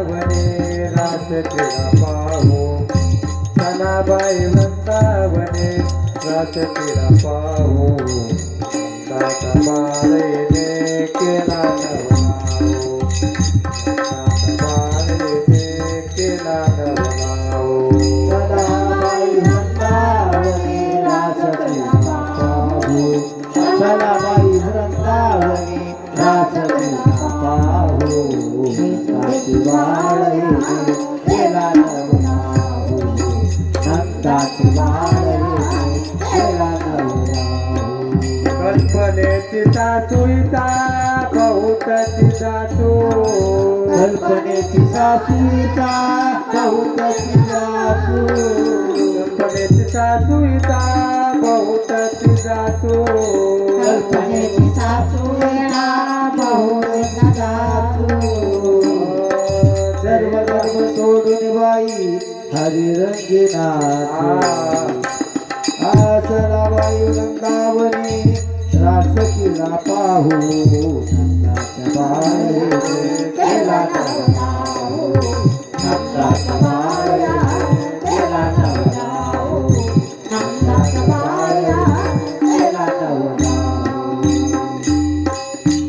वने रास क्रीडा पाहू सनाबाई वृंदावने रास क्रीडा पाहू दाता बाळेने केला नवनाओ दाता बाळेने केला नवनाओ सनाबाई वृंदावने रास क्रीडा पाहू सनाबाई वृंदावने रास क्रीडा पाहू नंदाची बाळेने केला नवनाओ नंदाची बाळेने केला नवनाओ कल्पनेची सासूईचा बहुत जातो कल्पनेची सासूचा बहुत जातो कल्पनेची सासूईचा बहुत जातो कल्पनेची सासूला बहुत जातो सर्व धर्म सोडून बाई हरिरंगी नाचो सनाबाई वृंदावनी रास केला पाहू नंदाच्या बाळेने केला नवनाओ नंदाच्या बाळेने केला नवनाओ नंदाच्या बाळेने केला नवनाओ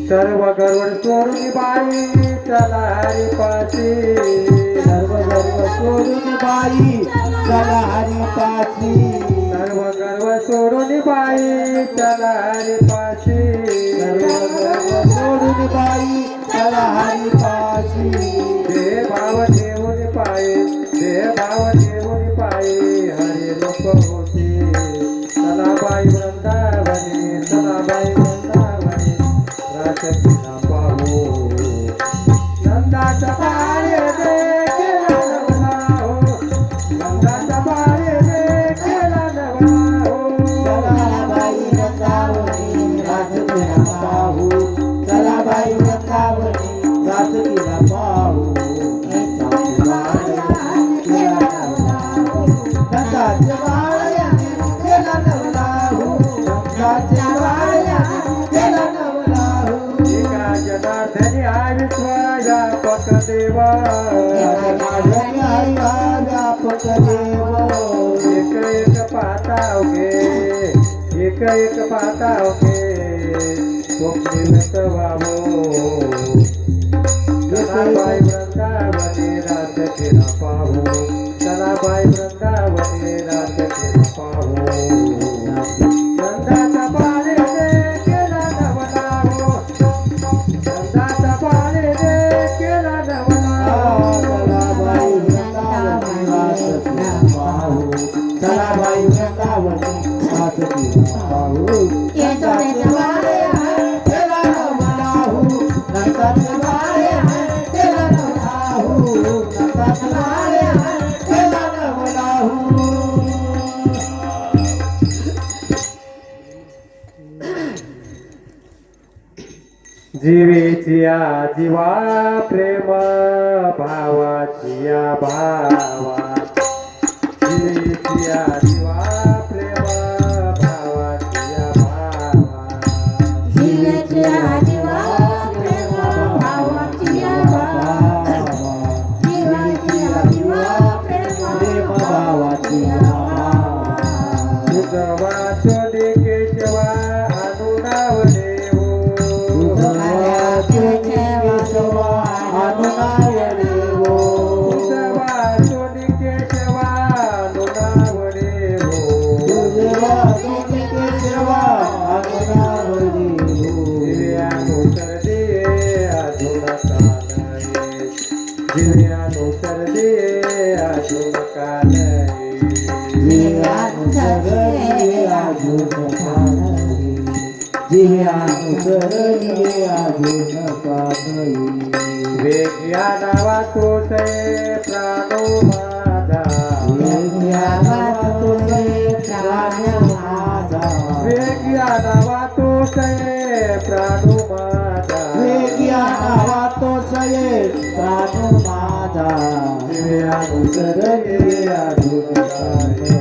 सर्व गरवड सोडून बाई चला हरिपाशी सर्व गर्व सोडून बाई चला हरिपाशी सर्व गर्व सोडून बाई चला हरिपाशी सर्व गर्व सोडून बाई चला हरिपाशी देह भाव ठेवून पाये देह भाव ठेवून पाये हरी लोक होते चला बाई वृंदावनी चला बाई वृंदावनी रास क्रीडा पाहू नंदाचा बाळे दे केला नवनाओ नंदाचा बाळे दे केला नवनाओ सनाबाई वृंदावनी रास क्रीडा पाहू सनाबाई वृंदावनी रास क्रीडा पाहू नंदाच्या बाळेने केला नवनाओ नंदाच्या बाळेने केला नवनाओ नंदाच्या बाळेने केला नवनाओ एका जनार्दनी हा विश्वव्यापक देवा व्यापक देव एक एक पाहताव घे एक एक पाहताव घे स्वप्नित व्हावो सनाबाई वृंदावनी रास क्रीडा पाहू सनाबाई वृंदावनी रास क्रीडा पाहू नंदाचा बाळे दे केला नवनाओ नंदाचा बाळे दे केला नवनाओ सनाबाई वृंदावनी रास क्रीडा पाहू सनाबाई वृंदावनी रास क्रीडा पाहू नंदाच्या बाळेने केला नवनाओ नंदाच्या बाळेने केला नवनाओ नंदाच्या बाळेने केला नवनाओ जीवेची या जीवा प्रेम भावाची या भावा जीवेची या जीवा प्रेम भावाची या भावा जीवेची आजीवा प्रेम भावाची भावा जीवेची आजीवा प्रेम भावाची भावा तुझवा चोले केशवा अनुनाव देव तुझवाचे केशवा अनुनाय देव तुझवा चोले केशवा अनुनाव देव तुझवाचे केशवा अनुनाय देव दिव्यानुसर दे अजून कानये दिव्यानुसर दे अजून कानये जीवानुसरणी अजून कानई जीवानुसरणी अजून कानई वेग्या नावा तोसे प्राणो माझा वेग्या नावा तोसे प्राण माझा वेग्या नावा तोसे प्राणो माझा वेग्या नावा तोसे प्राण माझा दिव्यानुसरणी अजून कानये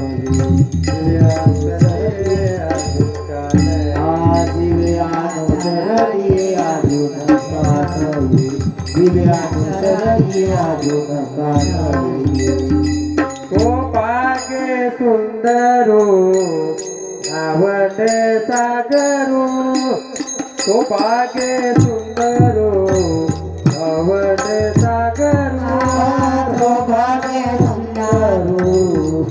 दिव्यानुसरणी अजून कानये आजीवे अनुसरणी अजून कानई दिव्यानुसरणी अजून कानई तो पागे सुंदरो आवडे सागरो तो पागे सुंदरो आवडे सागरो सौभाग्य सुंदरू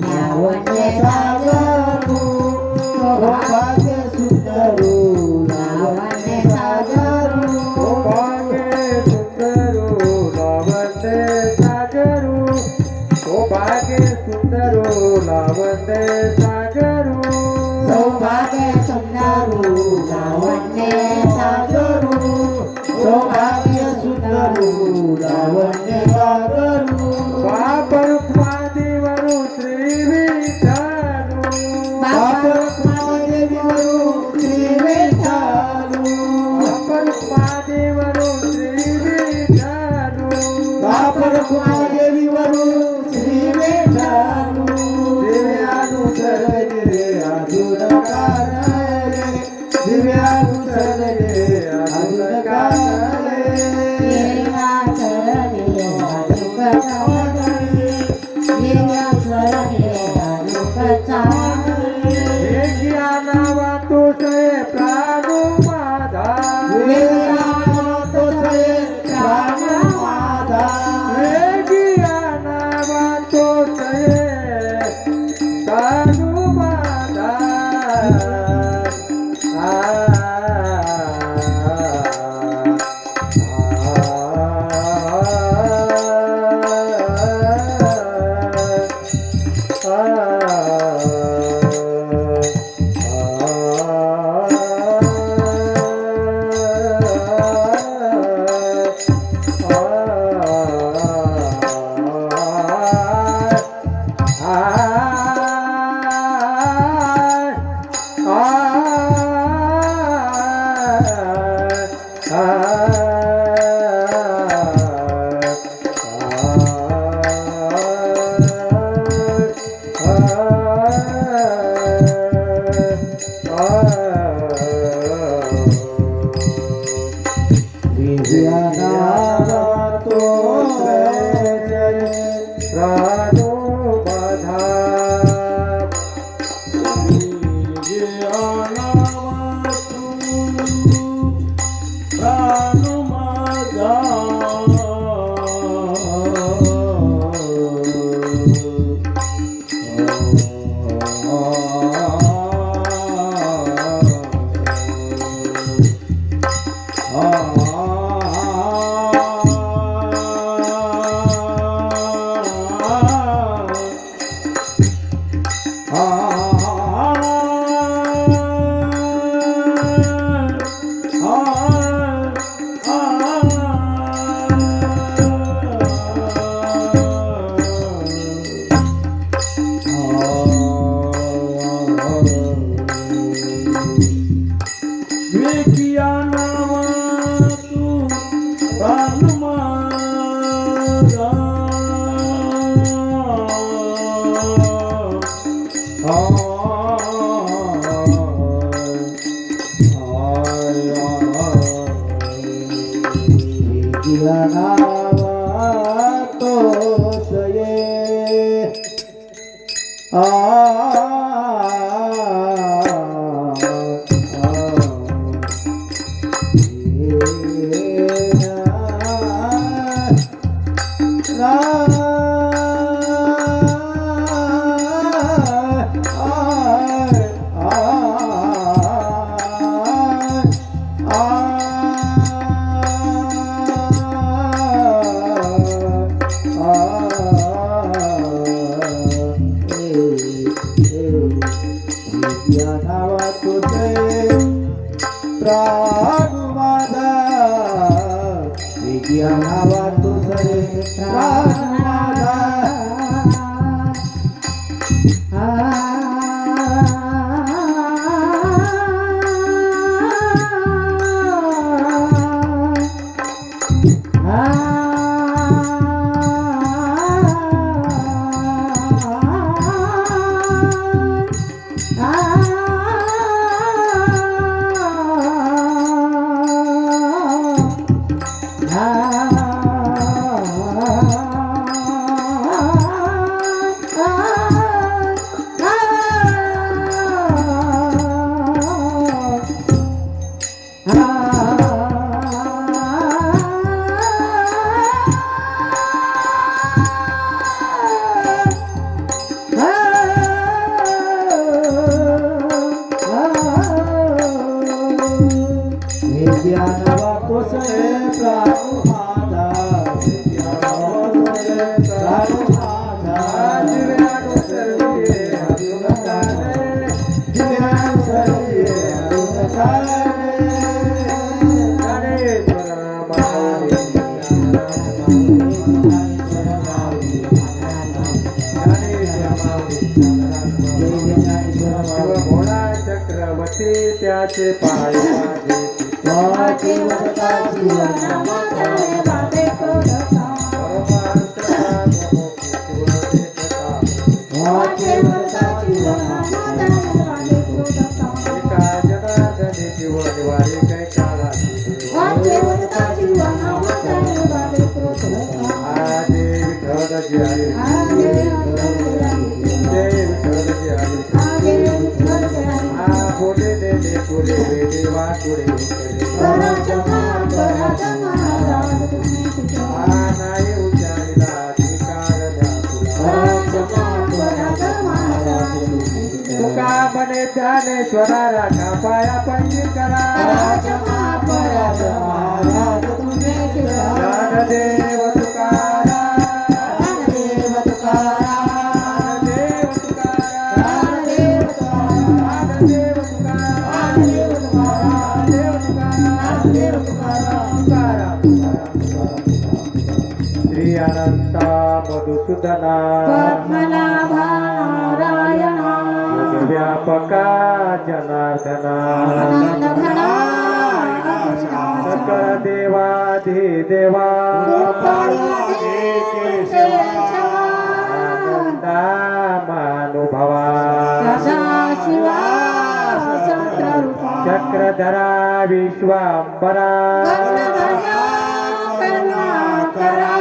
लावण्य सागरू सौभाग्य सुंदरू लावण्य सागरू तो पागे सुंदरो लावडे सागरो तो पागे सुंदरो लावडे सागरो सौभाग्य सुंदरू लावण्य सागरू सौभाग्य सुंदरू लावण्य सागरू बाप रुक्मादेवरू श्री विठ्ठलू बाप रुक्मादेवीवरू श्री विठ्ठलू बाप रुक्मादेवरू श्री विठ्ठलू बाप रुक्मादेवीवरू श्री विठ्ठलू दिव्यानुसरणे अजून कानले दिव्यानुसरणे अजून कानले एकिया नावा तुझे प्राणू माझा एकिया नावा तुझे प्राणू माझा ah पाय माझे वाचे वरता जीवन मातारे बाबे कोलता वाचे वरता जीवन मातारे बाबे कोलता वाचे वरता जीवन मातारे बाबे कोलता आदे विठ्ठल जी हरी आगे जय विठ्ठल जी हरी आगे विठ्ठल हरी आ बोले दे पुरे देवा पुरे उतरे पराजमा महाराज तुम्ही शिकवा आ नाही उचारिला अधिकार द्या तुला पराजमा महाराज तुम्ही शिकवा तुका बने ज्ञानेश्वरा राखा पाया पंची करा पराजमा महाराज तुम्ही शिकवा ज्ञानदेव तुकारा ज्ञानदेव तुकाराम ज्ञानदेव तुकारा ज्ञानदेव तुकाराम ज्ञानदेव तुकारा ज्ञानदेव तुकाराम देव तुकारा ज्ञानदेव तुकाराम श्री अनंता मधुसूदना पद्मनाभा नारायणा व्यापका जनार्दना आनंदघना सकळ देवाधिदेवा आनंदा मानुभवा सदाशिवा संत्ररूपा चक्रधरा विश्वांबरा करुणाकरा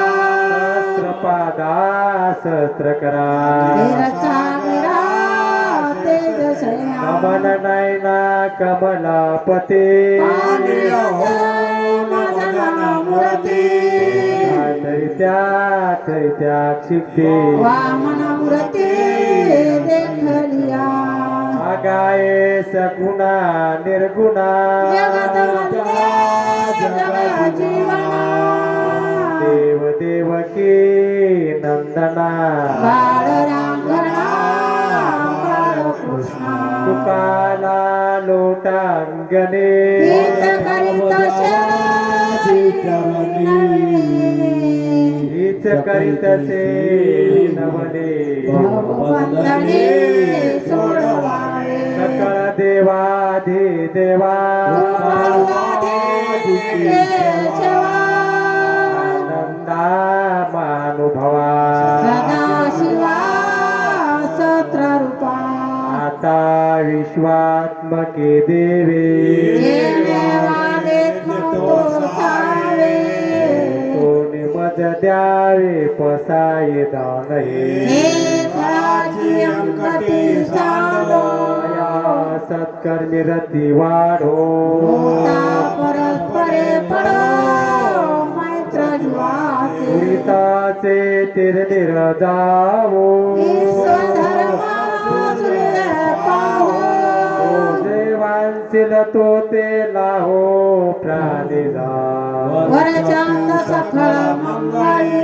सहस्रपादा सहस्रकरा कमल नयना कमलापते चैत्या क्षिप्ते वामनमूर्ती देखलिया आगाये सगुणा निर्गुणा जगतवंद्या जगजीवना देव देवकी नंदना बाळरांगणा बाळकृष्णा तुकाला लोटांगणे गीत करीत हीच करीतसे नवने भगवंतने सोडवावे सकळ देवाधिदेवा आनंदा मानुभवा सदाशिवा सत्ररूपा आता विश्वात्मके देवे तो निमज द्यावे पसाये दान या सत्कर्मी रती वाढो परस्परे पडो मैत्र जीवाचे दुरिताचे तिरनिर जावो जे वांसिल तो ते लाहो प्राणी जा वरचंद सफळ मंगळी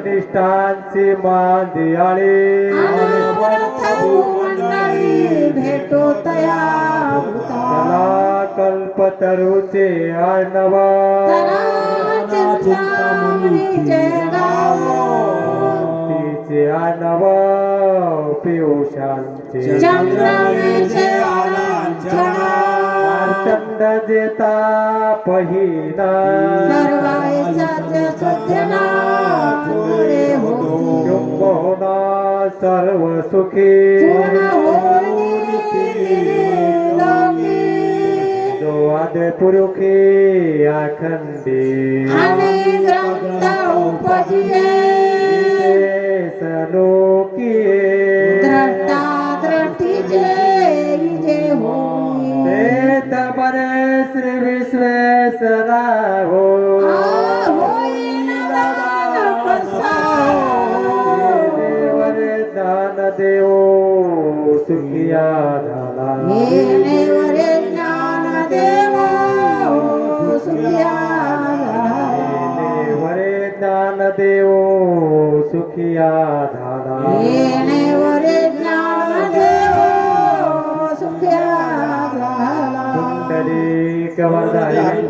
निष्ठांची मांदियाळी मंडळी भेटो तया चला कल्पतरुचे अर्णव चिंतामणीचे गाव तिचे अर्णव पियुषांचे चंद्राचे आलांछना चंद जेता पहिना सर्वाय सत्य सत्यना पुरे होतो होना सर्व सुखी पूर्ण होई लोकी जो आदे पुरुखी अखंडी आणि ग्रंथ उपजिये सलोकी द्रष्टा दृष्टीचे जे होई ते तमरे श्री विश्वेश्वरा हो होईन दान कसा देवरे दान देव सुखिया झाला येणे वरे ज्ञान देव सुखिया वरे ज्ञान देव सुखिया झाला येणे वरे ज्ञान देव सुखिया झाला कुंडली कवरधारी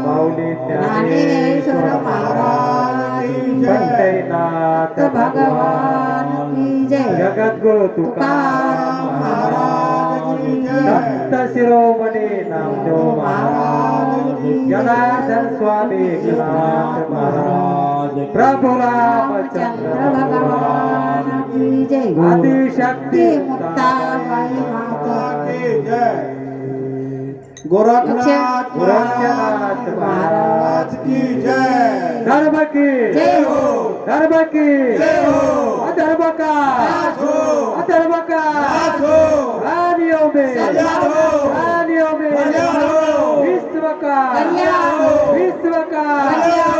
माऊली ज्ञानेश्वर महाराज पंढरीनाथ भगवान की जय जगत सद्गुरु तुकाराम महाराज की जय. संत शिरोमणी नामदेव महाराज जनार्दन स्वामी एकनाथ महाराज प्रभु रामचंद्र भगवान की जय. आदिशक्ती मुक्ताबाई माता की जय. गोरखनाथ गोरक्षनाथ महाराज की जय. धर्म की जय हो. धर्म की जय हो. अधर्म का नाश हो. अधर्म का नाश हो. प्राणियों में कल्याण हो. प्राणियों में कल्याण हो. विश्व का कल्याण हो. विश्व का कल्याण